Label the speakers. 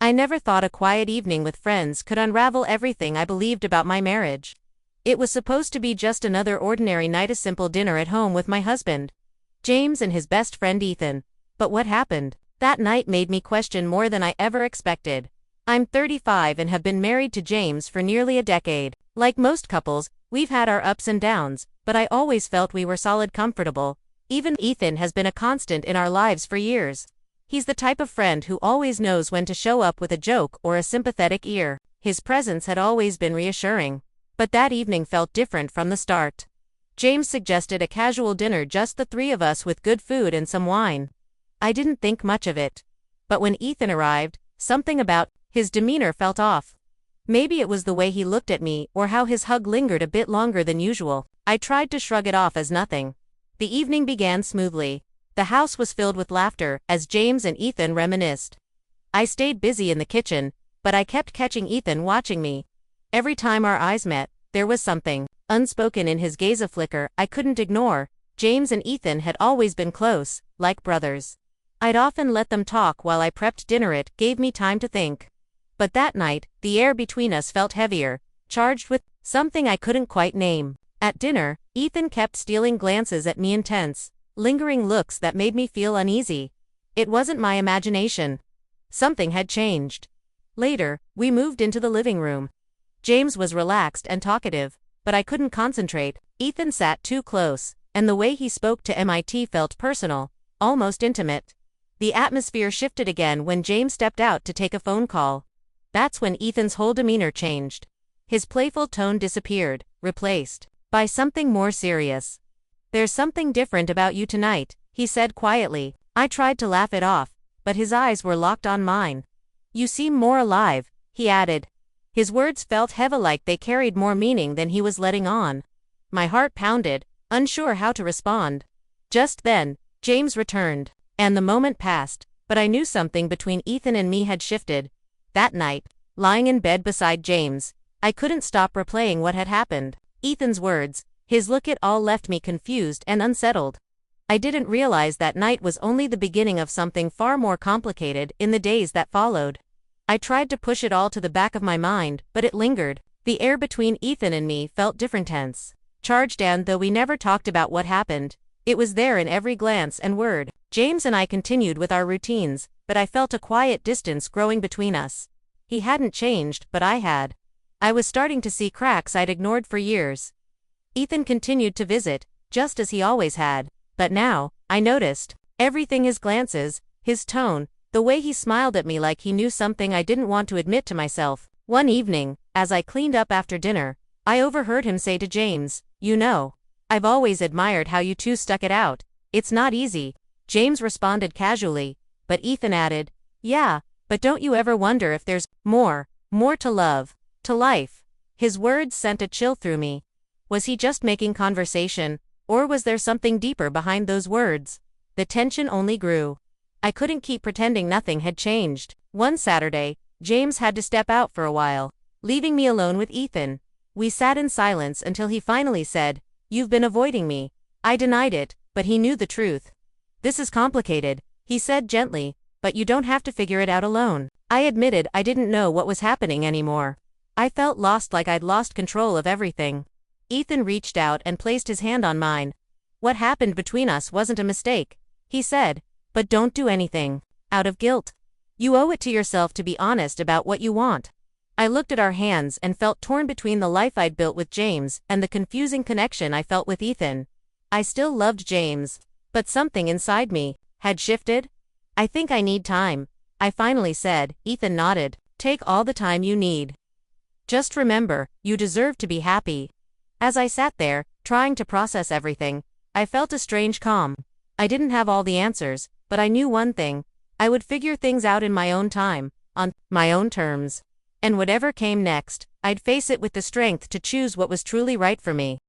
Speaker 1: I never thought a quiet evening with friends could unravel everything I believed about my marriage. It was supposed to be just another ordinary night, a simple dinner at home with my husband, James, and his best friend Ethan. But what happened that night made me question more than I ever expected. I'm 35 and have been married to James for nearly a decade. Like most couples, we've had our ups and downs, but I always felt we were solid, comfortable. Even Ethan has been a constant in our lives for years. He's the type of friend who always knows when to show up with a joke or a sympathetic ear. His presence had always been reassuring. But that evening felt different from the start. James suggested a casual dinner, just the three of us, with good food and some wine. I didn't think much of it. But when Ethan arrived, something about his demeanor felt off. Maybe it was the way he looked at me, or how his hug lingered a bit longer than usual. I tried to shrug it off as nothing. The evening began smoothly. The house was filled with laughter as James and Ethan reminisced. I stayed busy in the kitchen, but I kept catching Ethan watching me. Every time our eyes met, there was something unspoken in his gaze, a flicker I couldn't ignore. James and Ethan had always been close, like brothers. I'd often let them talk while I prepped dinner. It gave me time to think. But that night, the air between us felt heavier, charged with something I couldn't quite name. At dinner, Ethan kept stealing glances at me, intense, lingering looks that made me feel uneasy. It wasn't my imagination. Something had changed. Later, we moved into the living room. James was relaxed and talkative, but I couldn't concentrate. Ethan sat too close, and the way he spoke to MIT felt personal, almost intimate. The atmosphere shifted again when James stepped out to take a phone call. That's when Ethan's whole demeanor changed. His playful tone disappeared, replaced by something more serious. "There's something different about you tonight," he said quietly. I tried to laugh it off, but his eyes were locked on mine. "You seem more alive," he added. His words felt heavy, like they carried more meaning than he was letting on. My heart pounded, unsure how to respond. Just then, James returned, and the moment passed, but I knew something between Ethan and me had shifted. That night, lying in bed beside James, I couldn't stop replaying what had happened. Ethan's words, his look, it all left me confused and unsettled. I didn't realize that night was only the beginning of something far more complicated in the days that followed. I tried to push it all to the back of my mind, but it lingered. The air between Ethan and me felt different, tense, charged, and though we never talked about what happened, it was there in every glance and word. James and I continued with our routines, but I felt a quiet distance growing between us. He hadn't changed, but I had. I was starting to see cracks I'd ignored for years. Ethan continued to visit, just as he always had, but now, I noticed everything: his glances, his tone, the way he smiled at me like he knew something I didn't want to admit to myself. One evening, as I cleaned up after dinner, I overheard him say to James, "You know, I've always admired how you two stuck it out. It's not easy." James responded casually, but Ethan added, "Yeah, but don't you ever wonder if there's more to love, to life?" His words sent a chill through me. Was he just making conversation, or was there something deeper behind those words? The tension only grew. I couldn't keep pretending nothing had changed. One Saturday, James had to step out for a while, leaving me alone with Ethan. We sat in silence until he finally said, "You've been avoiding me." I denied it, but he knew the truth. "This is complicated," he said gently, "but you don't have to figure it out alone." I admitted I didn't know what was happening anymore. I felt lost, like I'd lost control of everything. Ethan reached out and placed his hand on mine. "What happened between us wasn't a mistake," he said, "but don't do anything out of guilt. You owe it to yourself to be honest about what you want." I looked at our hands and felt torn between the life I'd built with James and the confusing connection I felt with Ethan. I still loved James, but something inside me had shifted. "I think I need time," I finally said. Ethan nodded. "Take all the time you need. Just remember, you deserve to be happy." As I sat there, trying to process everything, I felt a strange calm. I didn't have all the answers, but I knew one thing: I would figure things out in my own time, on my own terms. And whatever came next, I'd face it with the strength to choose what was truly right for me.